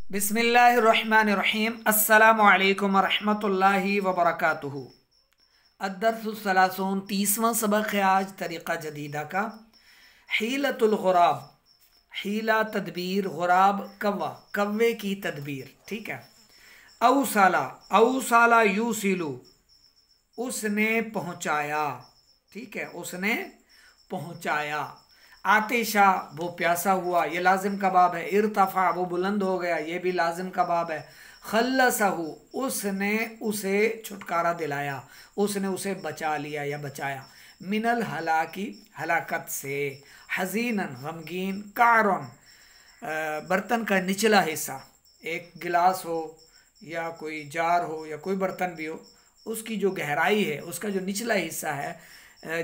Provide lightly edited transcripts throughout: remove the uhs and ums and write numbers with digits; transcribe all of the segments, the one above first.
बिस्मिल्लाहिर्रहमानिर्रहीम। अस्सलामु अलैकुम वरहमतुल्लाहि वबरकातुहू। अद्दर्सुस्सलासून 30वां सबक है आज तरीक़ा जदीदा का। हीलतुल गुराब, हीला तदबीर, गुराब कव्वा, कव्वे की तदबीर। ठीक है। औसाला, औसाला यूसिलू, उसने पहुँचाया। ठीक है, उसने पहुँचाया। आतिशा, वो प्यासा हुआ, ये लाजिम का बाब है। इर्तफा, वो बुलंद हो गया, ये भी लाजिम का बाब है। खल्लसहू, उसने उसे छुटकारा दिलाया, उसने उसे बचा लिया या बचाया। मिनल हलाकी, हलाकत से। हजीनन, गमगीन। कारन, बर्तन का निचला हिस्सा, एक गिलास हो या कोई जार हो या कोई बर्तन भी हो, उसकी जो गहराई है, उसका जो निचला हिस्सा है,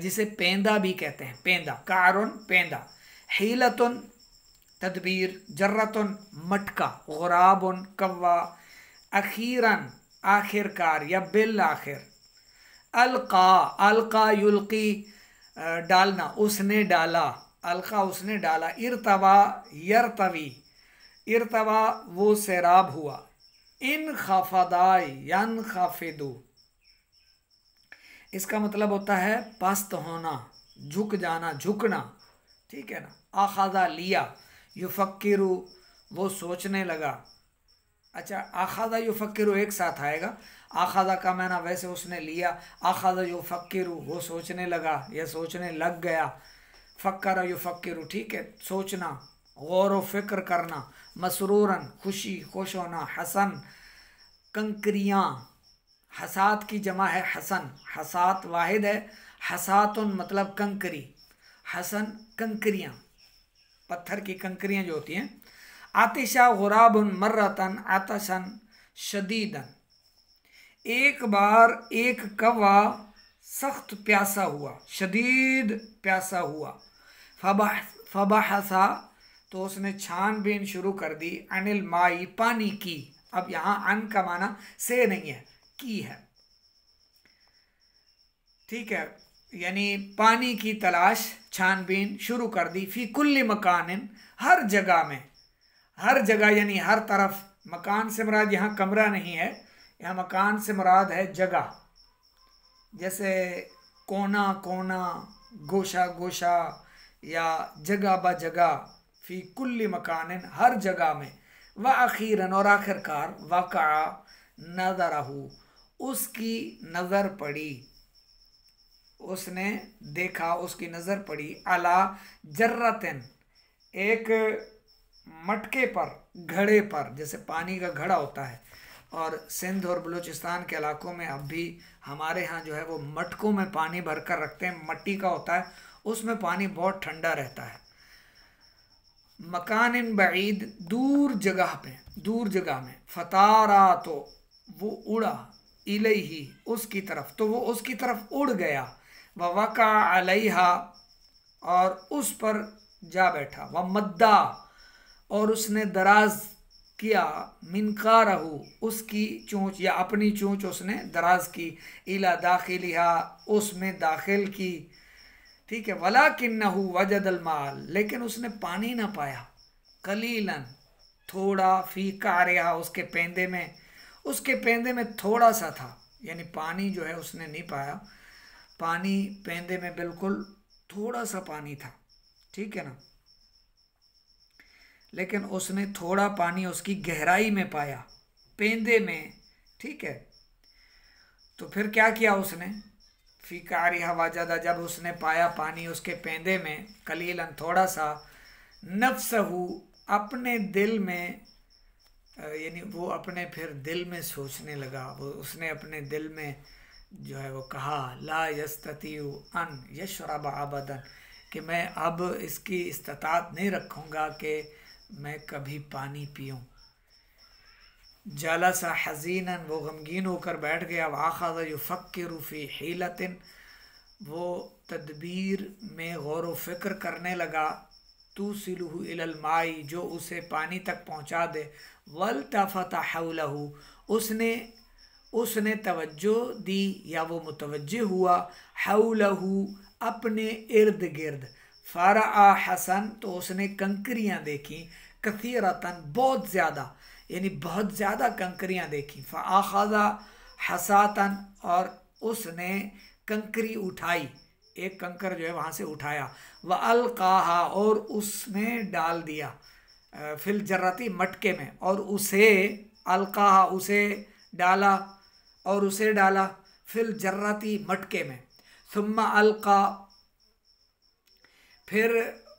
जिसे पेंदा भी कहते हैं। पेंदा, कारन पेंदा। हीलतुन तदबीर, जर्रतुन मटका, गुराबुन कव्वा, अखीरन आखिरकार या बिल आखिर। अलका, अलका युल्की डालना, उसने डाला। अलका, उसने डाला। इरतवा यरतवी, इरतवा वो सैराब हुआ। इन खाफदा यन खाफिदू, इसका मतलब होता है पस्त होना, झुक जाना, झुकना। ठीक है ना। आखादा लिया, युफक्किरु वो सोचने लगा। अच्छा, आखादा युफक्किरु एक साथ आएगा। आखादा का मैना वैसे उसने लिया, आखादा युफक्किरु वो सोचने लगा या सोचने लग गया। फक्कर युफक्किरु, ठीक है, सोचना, गौर व फिक्र करना। मसरूरन खुशी, खुश होना। हसन कंकरियाँ, हसात की जमा है हसन, हसात वाहिद है। हसातुन मतलब कंकरी, हसन कंकरियाँ, पत्थर की कंकरियाँ जो होती हैं। आतिशा गुराबुन मर्रतन आतशन शदीदन, एक बार एक कौवा सख्त प्यासा हुआ, शदीद प्यासा हुआ। फबहसा, तो उसने छानबीन शुरू कर दी। अनिल माई, पानी की। अब यहाँ अन का माना से नहीं है, की है। ठीक है, यानी पानी की तलाश, छानबीन शुरू कर दी। फी कुल्ली मकान, हर जगह में। हर जगह यानी हर तरफ। मकान से मुराद यहाँ कमरा नहीं है, यहाँ मकान से मुराद है जगह। जैसे कोना कोना, गोशा गोशा, या जगह ब जगह। फी कुल्ली मकान, हर जगह में। व अखीरन, और आखिरकार। वक़ा नज़रहू, उसकी नज़र पड़ी, उसने देखा, उसकी नज़र पड़ी। अला जर्रतिन, एक मटके पर, घड़े पर, जैसे पानी का घड़ा होता है। और सिंध और बलूचिस्तान के इलाकों में अब भी हमारे यहाँ जो है वो मटकों में पानी भर कर रखते हैं, मिट्टी का होता है, उसमें पानी बहुत ठंडा रहता है। मकान बईद, दूर जगह पे, दूर जगह में। फतारा, तो वो उड़ा। इलैही, उसकी तरफ, तो वो उसकी तरफ उड़ गया। वक़ा अलैहा, और उस पर जा बैठा। व मद्दा, और उसने दराज किया। मिनकारहू, उसकी चोंच या अपनी चोंच उसने दराज की। इला दाखिलिहा, उसमें दाखिल की। ठीक है। वलाकिन्नहु वजदल माल, लेकिन उसने पानी ना पाया। कलीलन, थोड़ा। फी कारिहा, उसके पेंदे में, उसके पेंदे में थोड़ा सा था, यानी पानी जो है उसने नहीं पाया। पानी पेंदे में बिल्कुल थोड़ा सा पानी था। ठीक है ना, लेकिन उसने थोड़ा पानी उसकी गहराई में पाया, पेंदे में। ठीक है, तो फिर क्या किया उसने। फ़िकारिहा वजदा, जब उसने पाया पानी उसके पेंदे में। कलीलन, थोड़ा सा। नफ्सहू, अपने दिल में, यानी वो अपने फिर दिल में सोचने लगा। वो उसने अपने दिल में जो है वो कहा, ला यस्ततीउ अन यशरब अबदन, कि मैं अब इसकी इस्तात नहीं रखूँगा कि मैं कभी पानी पीऊँ। जलसा हज़ीनन, वो गमगीन होकर बैठ गया। वाख़ज़ युफ़क्किरु फ़ी हीलतिन, वो तदबीर में गौर व फिक्र करने लगा। तुसिलुहु इलल माई, जो उसे पानी तक पहुँचा दे। वल्तफ़त हौलहु, उसने तवज्जो दी या वो मुतवज्जे हुआ। हौलहु, अपने इर्द गिर्द। फ़रआ हसन, तो उसने कंकरियाँ देखी। कसीरतन बहुत ज़्यादा, यानी बहुत ज़्यादा कंकरियाँ देखी। फ़ाख़ज़ा हसातन और उसने कंकरी उठाई, एक कंकर जो है वहाँ से उठाया। व अलक़ाहा और उसमें डाल दिया, फिल जर्रती मटके में, और उसे अलक़ाहा उसे डाला, और उसे डाला फिल जर्रती मटके में। सुम्मा अलक़ा फिर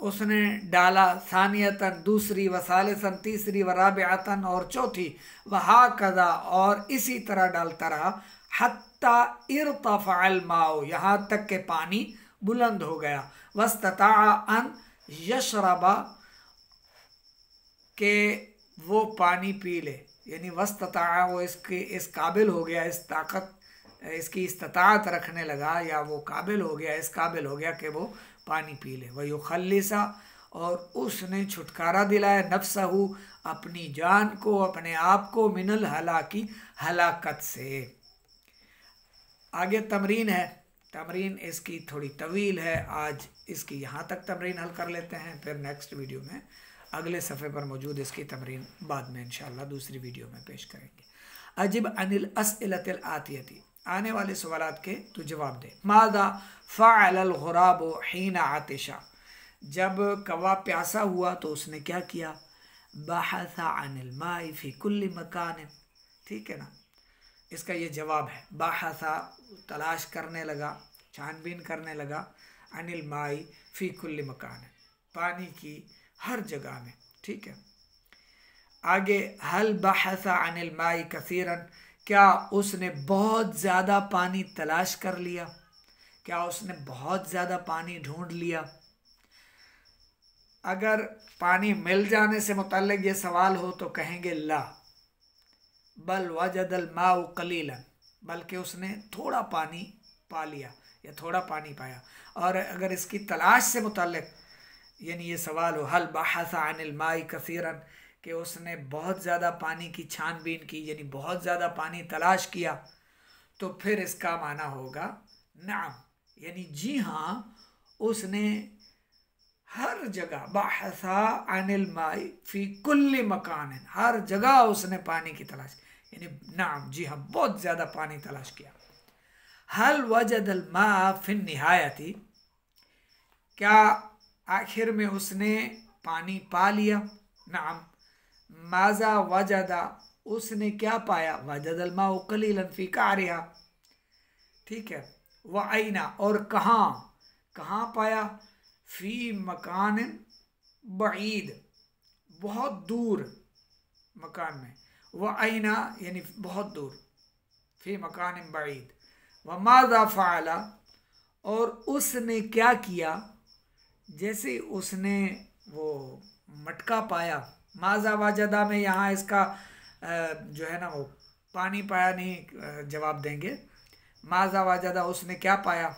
उसने डाला, सानियतन दूसरी, व सालिसन तीसरी, व राबिअतन और चौथी, व हाकज़ा और इसी तरह डालता रहा, हत्ता इर्तफ़अल माउ यहाँ तक के पानी बुलंद हो गया। वस्तताअ अन यशरबा के वो पानी पी ले, यानी वस्तताअ वो इसके इस काबिल हो गया, इस ताकत इसकी इस्तात रखने लगा, या वो काबिल हो गया, इस काबिल हो गया कि वो पानी पी ले। वह युखल्लिसा और उसने छुटकारा दिलाया, नफ्सहू अपनी जान को, अपने आप को, मिनल हलाकी हलाकत से। आगे तमरीन है, तमरीन इसकी थोड़ी तवील है, आज इसकी यहाँ तक तमरीन हल कर लेते हैं, फिर नेक्स्ट वीडियो में अगले सफ़े पर मौजूद इसकी तमरीन बाद में इंशाअल्लाह दूसरी वीडियो में पेश करेंगे। अजिब अनिल अस्इलतिल आतियती, आने वाले सवालात के तो जवाब दे। मादा फ़अलल गुराबु हीना आतिशा, जब कौवा प्यासा हुआ तो उसने क्या किया। बहसा अनिल माई फ़ी कुल्ली मकान, ठीक है ना, इसका ये जवाब है। बहसा तलाश करने लगा, छानबीन करने लगा, अनिल माई फ़ी कुल्ली मकान, पानी की हर जगह में, ठीक है। आगे हल बहसा अनिल माई कसीरन, क्या उसने बहुत ज़्यादा पानी तलाश कर लिया, क्या उसने बहुत ज़्यादा पानी ढूंढ लिया। अगर पानी मिल जाने से मुतल्लिक़ ये सवाल हो तो कहेंगे ला, बल वजदल माउ कलीलन, बल्कि उसने थोड़ा पानी पा लिया या थोड़ा पानी पाया। और अगर इसकी तलाश से मुतल्लिक़ यानी ये सवाल हो, हल बहसा अनिल माई कसीरन, कि उसने बहुत ज़्यादा पानी की छानबीन की, यानी बहुत ज़्यादा पानी तलाश किया, तो फिर इसका माना होगा नाम, यानी जी हाँ, उसने हर जगह, बहसा अनिल माई फ़ी कुल्ली मकान, हर जगह उसने पानी की तलाश, यानी नाम जी हाँ, बहुत ज़्यादा पानी तलाश किया। हल वजदल मा फिन निहायती, क्या आखिर में उसने पानी पा लिया। नाम माजा वजदा, उसने क्या पाया। वजदल मा कलीलन फी कारिहा, ठीक है। व आइना और कहाँ, कहाँ पाया। फी मकान बईद, बहुत दूर मकान में। व आइना यानी बहुत दूर, फी मकान बईद। व माजा फ़अला, और उसने क्या किया। जैसे उसने वो मटका पाया, माजा वाजदा में यहाँ इसका जो है ना वो पानी पाया नहीं जवाब देंगे। माजा वाजदा उसने क्या पाया,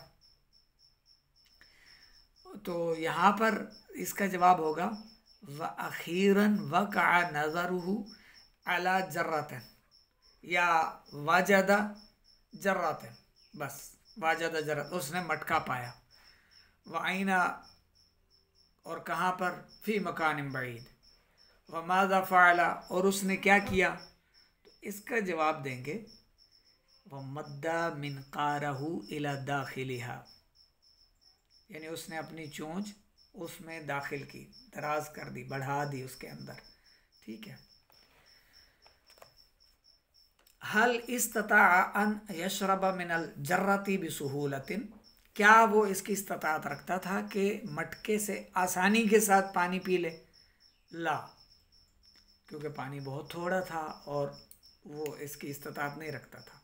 तो यहाँ पर इसका जवाब होगा व अखीरन वक़अ नज़रुहु अला जर्रतन, या वाजदा जर्रतन, बस वाजदा जर्रत, उसने मटका पाया। व आइना और कहाँ पर, फ़ी मकान बईद। व माज़ा फ़अला, और उसने क्या किया, तो इसका जवाब देंगे व मद्दा मिनक़ारहु इला दाखिलिहा, यानी उसने अपनी चोंच उसमें दाखिल की, दराज कर दी, बढ़ा दी उसके अंदर, ठीक है। हल इस्तता अन यशरब मिनल जर्रती बिसुहूलतिन, क्या वो इसकी इस्तात रखता था कि मटके से आसानी के साथ पानी पी ले। ला, क्योंकि पानी बहुत थोड़ा था और वो इसकी इस्तात नहीं रखता था।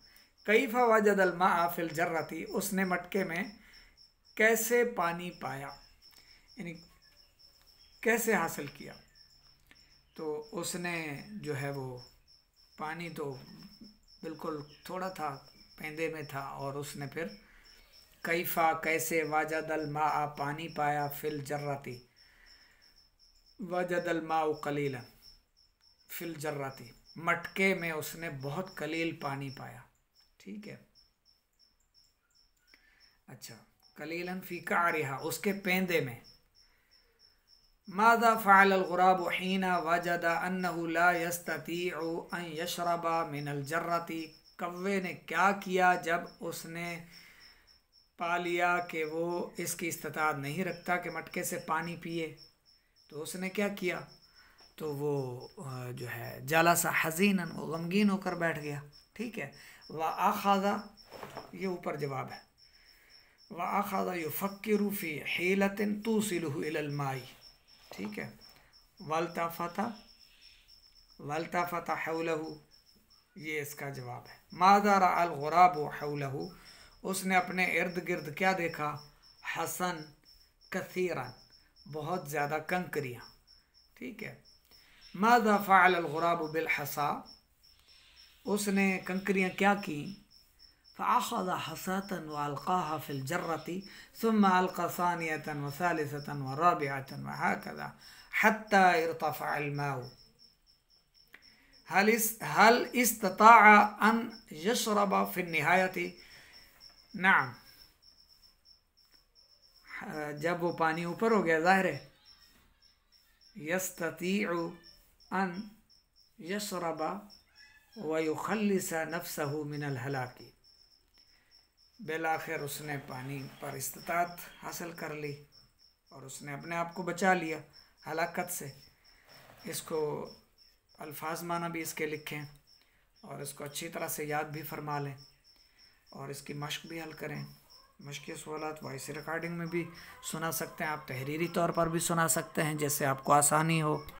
कैफ़ा वजदल मा फिल जर्रती, उसने मटके में कैसे पानी पाया, यानी कैसे हासिल किया। तो उसने जो है वो पानी तो बिल्कुल थोड़ा था, पेंदे में था, और उसने फिर कैफ़ा कैसे, वजदल मा पानी पाया, फिल जर्रती वजदल माउ कलीला, फिल जर्रती मटके में उसने बहुत कलील पानी पाया, ठीक है। अच्छा, कलीलन फी कारिहा, उसके पेंदे में। माज़ा फ़अल अल-ग़ुराबहीना वजदा अन्नहु ला यस्ततीअु अन यशरबा मिनल जर्रती। कव्वे ने क्या किया जब उसने पा लिया कि वो इसकी इस्तिताअत नहीं रखता कि मटके से पानी पिए, तो उसने क्या किया, तो वो जो है जालसा हज़ीनन, वो गमगीन होकर बैठ गया। ठीक है। व आख़ाज़ा, ये ऊपर जवाब है, व आख़ाज़ा युफ़क्किरु फ़ी हीलतिन तूसिलुहु इलल माई। ठीक है। वल्तफ़ता हौलहु, ये इसका जवाब है। माज़ा रअल ग़ुराबु हौलहु, उसने अपने इर्द गिर्द क्या देखा, हसन कसीरन, बहुत ज़्यादा कंकरियाँ। ठीक है। माज़ा फ़अल अल-ग़ुराबु बिल हसा, उसने कंकरियाँ क्या की, फ़अख़ज़ हसातन व अलक़ाहा फ़िल जर्रती सुम्मा अलक़ा सानियतन व सालिसतन व राबिअतन व हकज़ा हत्ता इर्तफ़अ अल-माउ। हल इस्तताअ अन यशरबा फ़िन निहायती। नाम, जब वो पानी ऊपर हो गया, ज़ाहिर है यस्ततीअु अन यशरबा व युखल्लिस नफ्सहु मिनल हलाकी। बिलाखिर उसने पानी पर इस्तिताअत हासिल कर ली और उसने अपने आप को बचा लिया हलाकत से। इसको अल्फाज माना भी इसके लिखें और इसको अच्छी तरह से याद भी फरमा लें और इसकी मश्क भी हल करें। मश्क़ सवालात वॉइस रिकॉर्डिंग में भी सुना सकते हैं आप, तहरीरी तौर पर भी सुना सकते हैं, जैसे आपको आसानी हो।